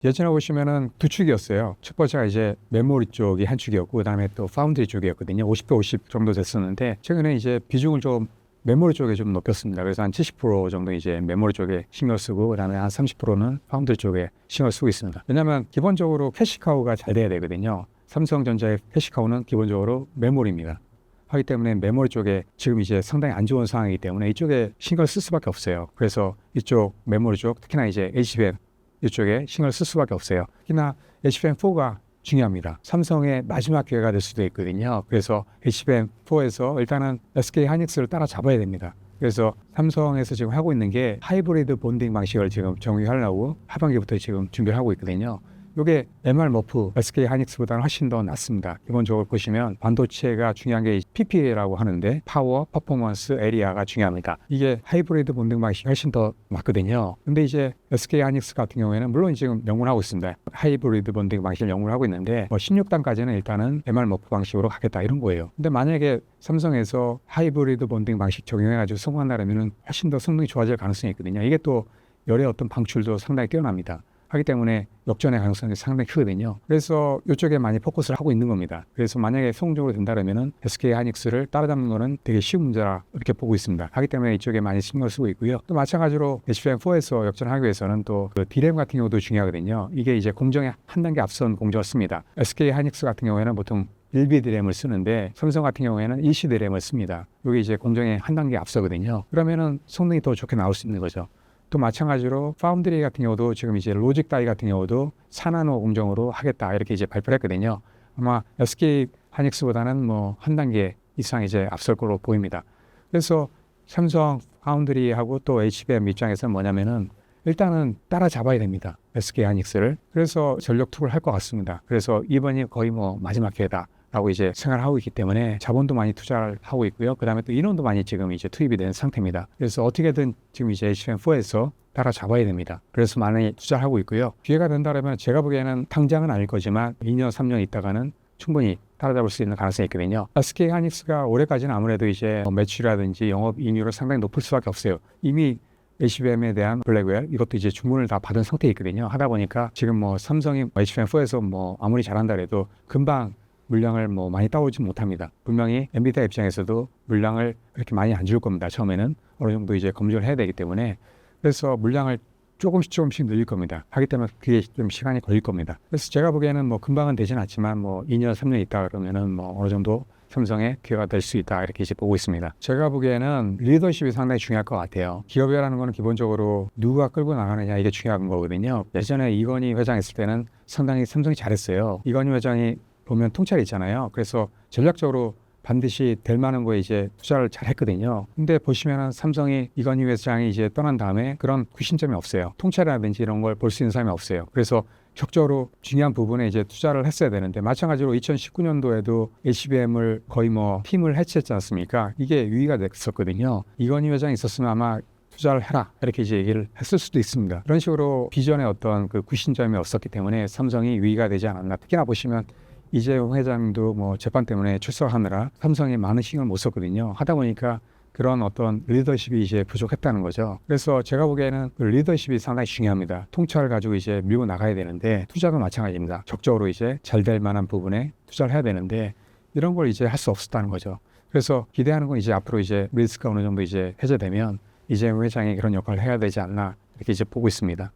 예전에 보시면은 두 축이었어요. 첫 번째가 이제 메모리 쪽이 한 축이었고, 그다음에 또 파운드리 쪽이었거든요. 50대 50 정도 됐었는데, 최근에 이제 비중을 좀 메모리 쪽에 좀 높였습니다. 그래서 한 70% 정도 이제 메모리 쪽에 신경 쓰고, 그다음에 한 30%는 파운드리 쪽에 신경 쓰고 있습니다. 왜냐하면 기본적으로 캐시카우가 잘 돼야 되거든요. 삼성전자의 캐시카우는 기본적으로 메모리입니다. 하기 때문에 메모리 쪽에 지금 이제 상당히 안 좋은 상황이기 때문에 이쪽에 신경을 쓸 수밖에 없어요. 그래서 이쪽 메모리 쪽, 특히나 이제 HBM 이쪽에 신경을 쓸 수밖에 없어요. 특히나 HBM4가 중요합니다. 삼성의 마지막 기회가 될 수도 있거든요. 그래서 HBM4에서 일단은 SK 하이닉스를 따라잡아야 됩니다. 그래서 삼성에서 지금 하고 있는 게 하이브리드 본딩 방식을 지금 정의하려고 하반기부터 지금 준비를 하고 있거든요. 이게 MR-머프 SK 하이닉스보다는 훨씬 더 낫습니다. 기본적으로 보시면 반도체가 중요한 게 PPA라고 하는데 파워, 퍼포먼스, 에리아가 중요합니다. 이게 하이브리드 본딩 방식이 훨씬 더 맞거든요. 근데 이제 SK 하이닉스 같은 경우에는 물론 지금 연구를 하고 있습니다. 하이브리드 본딩 방식을 연구를 하고 있는데 16단까지는 일단은 MR-머프 방식으로 가겠다 이런 거예요. 근데 만약에 삼성에서 하이브리드 본딩 방식 적용해가지고 성공한다면 훨씬 더 성능이 좋아질 가능성이 있거든요. 이게 또 열의 어떤 방출도 상당히 뛰어납니다. 하기 때문에 역전의 가능성이 상당히 크거든요. 그래서 이쪽에 많이 포커스를 하고 있는 겁니다. 그래서 만약에 성공적으로 된다면 SK 하이닉스를 따라잡는 거는 되게 쉬운 문제라 이렇게 보고 있습니다. 하기 때문에 이쪽에 많이 신경을 쓰고 있고요. 또 마찬가지로 HBM4에서 역전하기 위해서는 또 그 D램 같은 경우도 중요하거든요. 이게 이제 공정에 한 단계 앞선 공정을 씁니다. SK 하이닉스 같은 경우에는 보통 1B 드램을 쓰는데 삼성 같은 경우에는 2C 드램을 씁니다. 이게 이제 공정에 한 단계 앞서거든요. 그러면은 성능이 더 좋게 나올 수 있는 거죠. 또 마찬가지로 파운드리 같은 경우도 지금 이제 로직 다이 같은 경우도 4나노 공정으로 하겠다 이렇게 이제 발표를 했거든요. 아마 SK 하이닉스보다는 뭐 한 단계 이상 이제 앞설 걸로 보입니다. 그래서 삼성 파운드리하고 또 HBM 입장에서는 뭐냐면은 일단은 따라잡아야 됩니다. SK 하이닉스를. 그래서 전력 투구를 할 것 같습니다. 그래서 이번이 거의 뭐 마지막 기회다. 라고 이제 생각을 하고 있기 때문에 자본도 많이 투자를 하고 있고요. 그 다음에 또 인원도 많이 지금 이제 투입이 된 상태입니다. 그래서 어떻게든 지금 이제 HBM4에서 따라잡아야 됩니다. 그래서 많이 투자를 하고 있고요. 기회가 된다면 제가 보기에는 당장은 아닐 거지만 2년, 3년 있다가는 충분히 따라잡을 수 있는 가능성이 있거든요. SK 하이닉스가 올해까지는 아무래도 이제 매출이라든지 영업 이익률을 상당히 높을 수밖에 없어요. 이미 HBM에 대한 블랙웰 이것도 이제 주문을 다 받은 상태에 있거든요. 하다 보니까 지금 뭐 삼성이 HBM4에서 뭐 아무리 잘한다 해도 금방 물량을 뭐 많이 따오지 못합니다. 분명히 엔비디아 입장에서도 물량을 그렇게 많이 안 줄 겁니다. 처음에는 어느 정도 이제 검증을 해야 되기 때문에 그래서 물량을 조금씩 늘릴 겁니다. 하기 때문에 그게 좀 시간이 걸릴 겁니다. 그래서 제가 보기에는 뭐 금방은 되진 않지만 뭐 2년, 3년 있다 그러면은 뭐 어느 정도 삼성의 기회가 될 수 있다 이렇게 이제 보고 있습니다. 제가 보기에는 리더십이 상당히 중요할 것 같아요. 기업이라는 거는 기본적으로 누가 끌고 나가느냐 이게 중요한 거거든요. 예전에 이건희 회장 했을 때는 상당히 삼성이 잘했어요. 이건희 회장이 보면 통찰이 있잖아요. 그래서 전략적으로 반드시 될 만한 거에 이제 투자를 잘 했거든요. 근데 보시면은 삼성이 이건희 회장이 이제 떠난 다음에 그런 구심점이 없어요. 통찰이라든지 이런 걸 볼 수 있는 사람이 없어요. 그래서 적극적으로 중요한 부분에 이제 투자를 했어야 되는데 마찬가지로 2019년도에도 HBM을 거의 뭐 팀을 해체했지 않습니까? 이게 유의가 됐었거든요. 이건희 회장이 있었으면 아마 투자를 해라 이렇게 이제 얘기를 했을 수도 있습니다. 그런 식으로 비전에 어떤 그 구심점이 없었기 때문에 삼성이 유의가 되지 않았나. 특히나 보시면 이재용 회장도 뭐 재판 때문에 출석하느라 삼성에 많은 신경을 못 썼거든요. 하다 보니까 그런 어떤 리더십이 이제 부족했다는 거죠. 그래서 제가 보기에는 그 리더십이 상당히 중요합니다. 통찰을 가지고 이제 밀고 나가야 되는데 투자도 마찬가지입니다. 적극적으로 이제 잘 될 만한 부분에 투자를 해야 되는데 이런 걸 이제 할 수 없었다는 거죠. 그래서 기대하는 건 이제 앞으로 이제 리스크가 어느 정도 이제 해제되면 이재용 회장이 그런 역할을 해야 되지 않나 이렇게 이제 보고 있습니다.